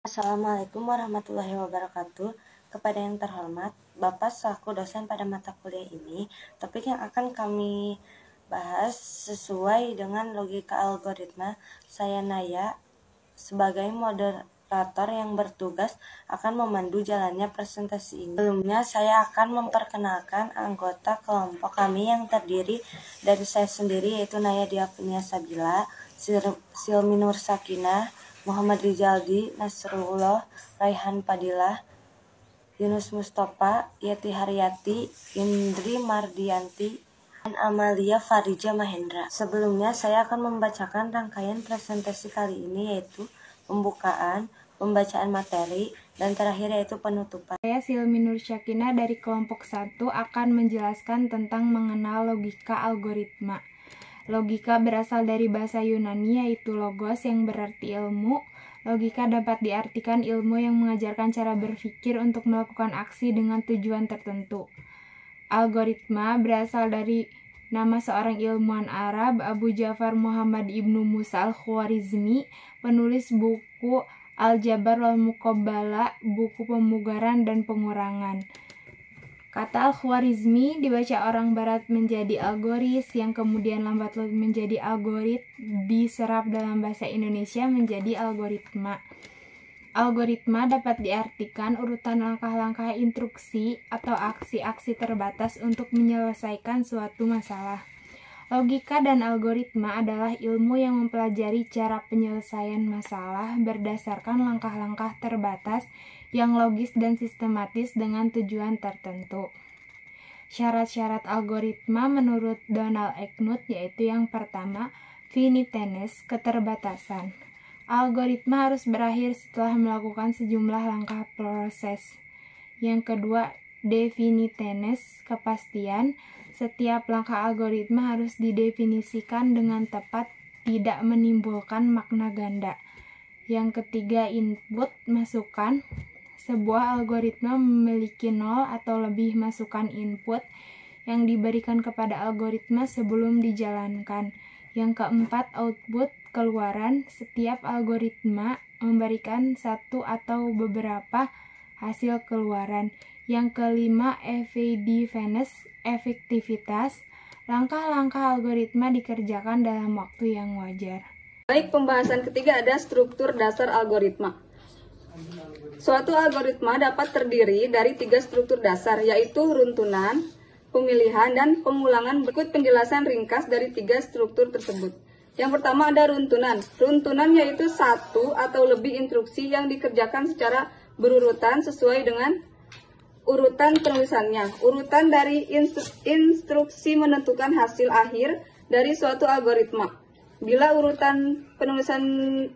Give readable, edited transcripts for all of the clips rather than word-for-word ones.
Assalamualaikum warahmatullahi wabarakatuh. Kepada yang terhormat, Bapak selaku dosen pada mata kuliah ini, topik yang akan kami bahas sesuai dengan logika algoritma. Saya Naya, sebagai moderator yang bertugas akan memandu jalannya presentasi ini. Sebelumnya, saya akan memperkenalkan anggota kelompok kami yang terdiri dari saya sendiri, yaitu Naya Diafinia Sabila, Silmi Nur Sakinah, Muhammad Rizaldi, Nasrullah, Raihan Padilah, Yunus Mustafa, Yati Haryati, Indri Mardianti, dan Amalia Farija Mahendra. Sebelumnya, saya akan membacakan rangkaian presentasi kali ini, yaitu pembukaan, pembacaan materi, dan terakhir yaitu penutupan. Saya Silmi Nur Sakinah dari kelompok 1 akan menjelaskan tentang mengenal logika algoritma. Logika berasal dari bahasa Yunani yaitu logos yang berarti ilmu. Logika dapat diartikan ilmu yang mengajarkan cara berpikir untuk melakukan aksi dengan tujuan tertentu. Algoritma berasal dari nama seorang ilmuwan Arab, Abu Ja'far Muhammad ibnu Musa al-Khwarizmi, penulis buku Al-Jabar wal Muqabbalah, buku pemugaran dan pengurangan. Kata Al-Khwarizmi dibaca orang barat menjadi algoris, yang kemudian lambat laun menjadi algorit, diserap dalam bahasa Indonesia menjadi algoritma. Algoritma dapat diartikan urutan langkah-langkah instruksi atau aksi-aksi terbatas untuk menyelesaikan suatu masalah. Logika dan algoritma adalah ilmu yang mempelajari cara penyelesaian masalah berdasarkan langkah-langkah terbatas yang logis dan sistematis dengan tujuan tertentu. Syarat-syarat algoritma menurut Donald Knuth yaitu yang pertama, finiteness, keterbatasan. Algoritma harus berakhir setelah melakukan sejumlah langkah proses. Yang kedua, definiteness, kepastian. Setiap langkah algoritma harus didefinisikan dengan tepat, tidak menimbulkan makna ganda. Yang ketiga, input, masukan. Sebuah algoritma memiliki 0 atau lebih masukan input yang diberikan kepada algoritma sebelum dijalankan. Yang keempat, output, keluaran. Setiap algoritma memberikan satu atau beberapa hasil keluaran. Yang kelima, effectiveness, efektivitas. Langkah-langkah algoritma dikerjakan dalam waktu yang wajar. Baik, pembahasan ketiga ada struktur dasar algoritma. Suatu algoritma dapat terdiri dari 3 struktur dasar, yaitu runtunan, pemilihan, dan pengulangan. Berikut penjelasan ringkas dari 3 struktur tersebut. Yang pertama ada runtunan. Runtunan yaitu satu atau lebih instruksi yang dikerjakan secara berurutan sesuai dengan urutan penulisannya. Urutan dari instruksi menentukan hasil akhir dari suatu algoritma. Bila urutan penulisan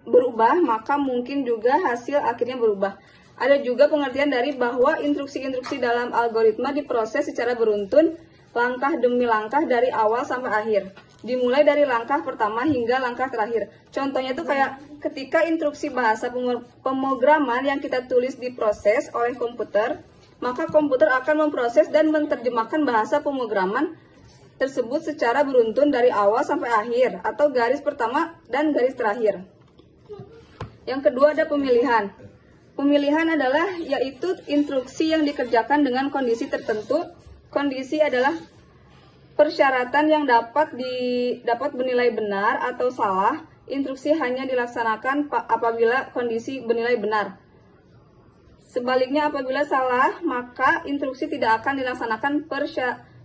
berubah, maka mungkin juga hasil akhirnya berubah. Ada juga pengertian dari bahwa instruksi-instruksi dalam algoritma diproses secara beruntun, langkah demi langkah dari awal sampai akhir. Dimulai dari langkah pertama hingga langkah terakhir. Contohnya itu kayak ketika instruksi bahasa pemrograman yang kita tulis diproses oleh komputer, maka komputer akan memproses dan menerjemahkan bahasa pemrograman tersebut secara beruntun dari awal sampai akhir, atau garis pertama dan garis terakhir. Yang kedua ada pemilihan. Pemilihan adalah yaitu instruksi yang dikerjakan dengan kondisi tertentu. Kondisi adalah persyaratan yang dapat bernilai benar atau salah. Instruksi hanya dilaksanakan apabila kondisi bernilai benar. Sebaliknya apabila salah, maka instruksi tidak akan dilaksanakan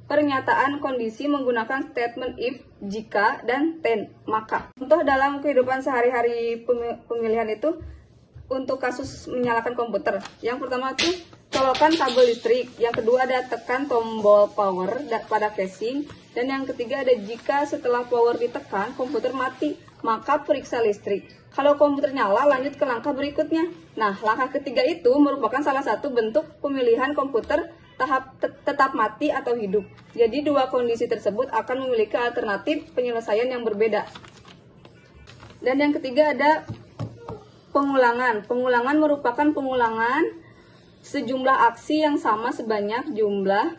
pernyataan kondisi menggunakan statement if, jika, dan then, maka. Contoh dalam kehidupan sehari-hari pemilihan itu untuk kasus menyalakan komputer. Yang pertama itu colokan kabel listrik. Yang kedua ada tekan tombol power pada casing. Dan yang ketiga ada jika setelah power ditekan komputer mati, maka periksa listrik. Kalau komputer nyala, lanjut ke langkah berikutnya. Nah, langkah ketiga itu merupakan salah satu bentuk pemilihan komputer tetap mati atau hidup. Jadi dua kondisi tersebut akan memiliki alternatif penyelesaian yang berbeda. Dan yang ketiga ada pengulangan. Pengulangan merupakan pengulangan sejumlah aksi yang sama sebanyak jumlah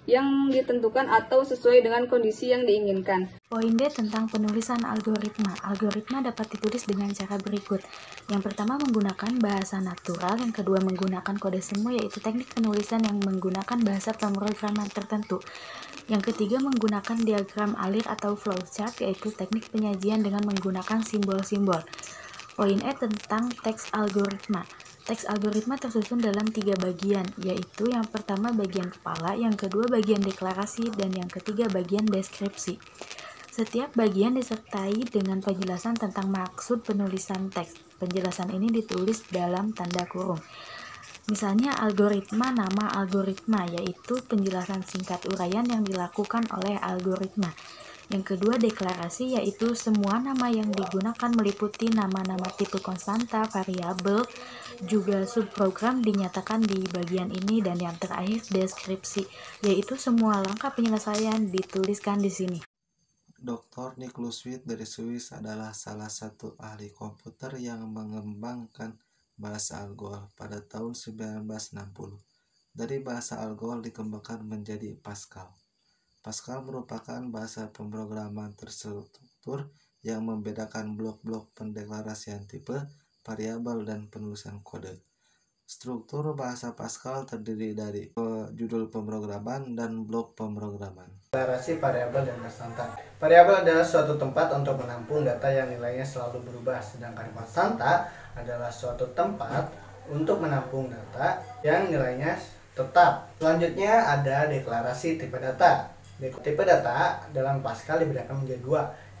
yang ditentukan atau sesuai dengan kondisi yang diinginkan. Poin D tentang penulisan algoritma. Algoritma dapat ditulis dengan cara berikut. Yang pertama menggunakan bahasa natural, yang kedua menggunakan kode semu yaitu teknik penulisan yang menggunakan bahasa pemrograman tertentu. Yang ketiga menggunakan diagram alir atau flowchart yaitu teknik penyajian dengan menggunakan simbol-simbol. Poin E tentang teks algoritma. Teks algoritma tersusun dalam 3 bagian, yaitu yang pertama bagian kepala, yang kedua bagian deklarasi, dan yang ketiga bagian deskripsi. Setiap bagian disertai dengan penjelasan tentang maksud penulisan teks. Penjelasan ini ditulis dalam tanda kurung. Misalnya algoritma, nama algoritma, yaitu penjelasan singkat uraian yang dilakukan oleh algoritma. Yang kedua deklarasi, yaitu semua nama yang digunakan meliputi nama-nama tipe konstanta, variabel, juga subprogram dinyatakan di bagian ini. Dan yang terakhir deskripsi, yaitu semua langkah penyelesaian dituliskan di sini. Dr. Nicholas Witt dari Swiss adalah salah satu ahli komputer yang mengembangkan bahasa ALGOL pada tahun 1960. Dari bahasa ALGOL dikembangkan menjadi Pascal. Pascal merupakan bahasa pemrograman terstruktur yang membedakan blok-blok pendeklarasian tipe, variabel, dan penulisan kode. Struktur bahasa Pascal terdiri dari judul pemrograman dan blok pemrograman. Deklarasi variabel dan konstanta. Variabel adalah suatu tempat untuk menampung data yang nilainya selalu berubah, sedangkan konstanta adalah suatu tempat untuk menampung data yang nilainya tetap. Selanjutnya ada deklarasi tipe data. Tipe data dalam Pascal dibedakan menjadi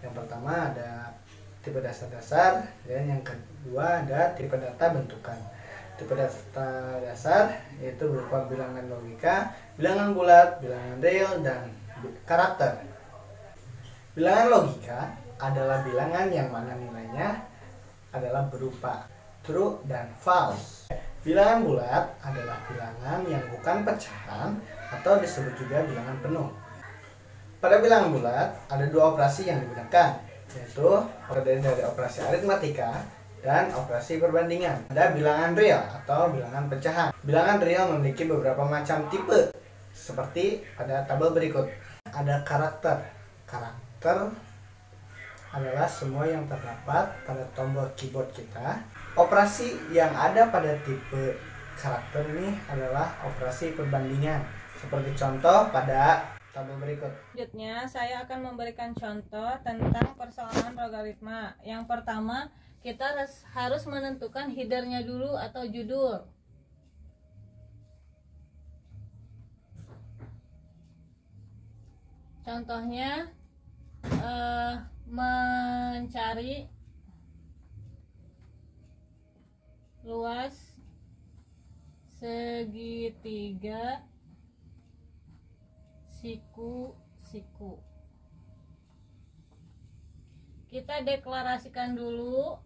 2. Yang pertama ada tipe dasar-dasar dan yang kedua ada tipe data bentukan. Tipe data dasar yaitu berupa bilangan logika, bilangan bulat, bilangan real, dan karakter. Bilangan logika adalah bilangan yang mana nilainya adalah berupa true dan false. Bilangan bulat adalah bilangan yang bukan pecahan atau disebut juga bilangan penuh. Pada bilangan bulat ada 2 operasi yang digunakan, yaitu terdiri dari operasi aritmatika dan operasi perbandingan. Ada bilangan real atau bilangan pecahan. Bilangan real memiliki beberapa macam tipe, seperti pada tabel berikut. Ada karakter. Karakter adalah semua yang terdapat pada tombol keyboard kita. Operasi yang ada pada tipe karakter ini adalah operasi perbandingan, seperti contoh pada tabel berikut. Selanjutnya, saya akan memberikan contoh tentang persoalan logaritma. Yang pertama, kita harus menentukan headernya dulu atau judul. Contohnya, mencari luas segitiga siku-siku. Kita deklarasikan dulu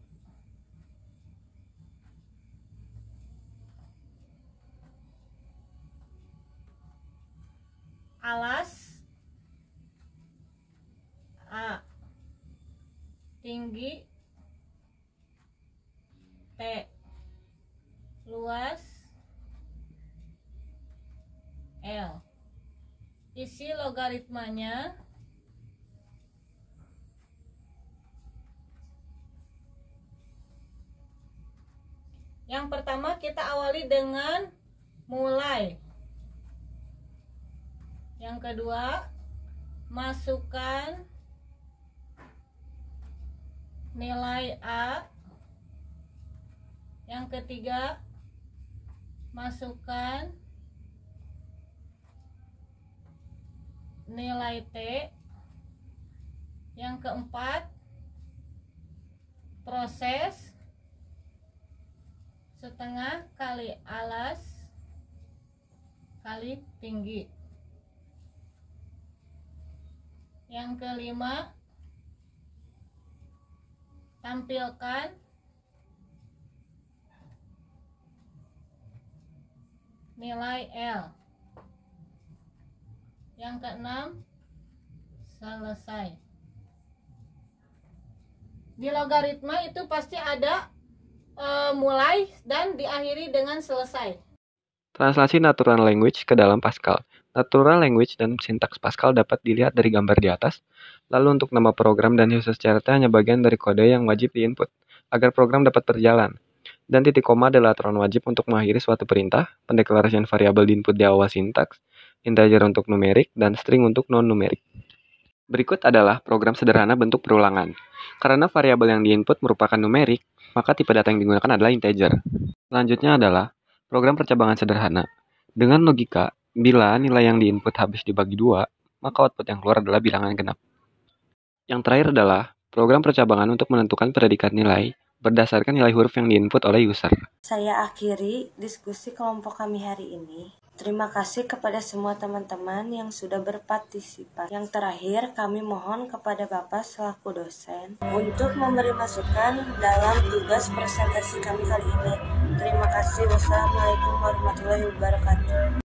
alas A, tinggi T, luas L. Isi logaritmanya yang pertama kita awali dengan mulai. Yang kedua, masukkan nilai A. Yang ketiga, masukkan nilai T. Yang keempat, proses setengah kali alas kali tinggi. Yang kelima, tampilkan nilai L. Yang keenam, selesai. Di logaritma itu pasti ada mulai dan diakhiri dengan selesai. Translasi natural language ke dalam Pascal. Natural language dan sintaks Pascal dapat dilihat dari gambar di atas. Lalu untuk nama program dan user CRT hanya bagian dari kode yang wajib diinput agar program dapat berjalan. Dan titik koma adalah aturan wajib untuk mengakhiri suatu perintah, pendeklarasian variabel diinput di awal sintaks, integer untuk numerik, dan string untuk non-numerik. Berikut adalah program sederhana bentuk perulangan. Karena variabel yang diinput merupakan numerik, maka tipe data yang digunakan adalah integer. Selanjutnya adalah program percabangan sederhana. Dengan logika, bila nilai yang diinput habis dibagi 2, maka output yang keluar adalah bilangan genap. Yang terakhir adalah program percabangan untuk menentukan predikat nilai berdasarkan nilai huruf yang diinput oleh user. Saya akhiri diskusi kelompok kami hari ini. Terima kasih kepada semua teman-teman yang sudah berpartisipasi. Yang terakhir, kami mohon kepada Bapak selaku dosen untuk memberi masukan dalam tugas presentasi kami kali ini. Terima kasih. Wassalamualaikum warahmatullahi wabarakatuh.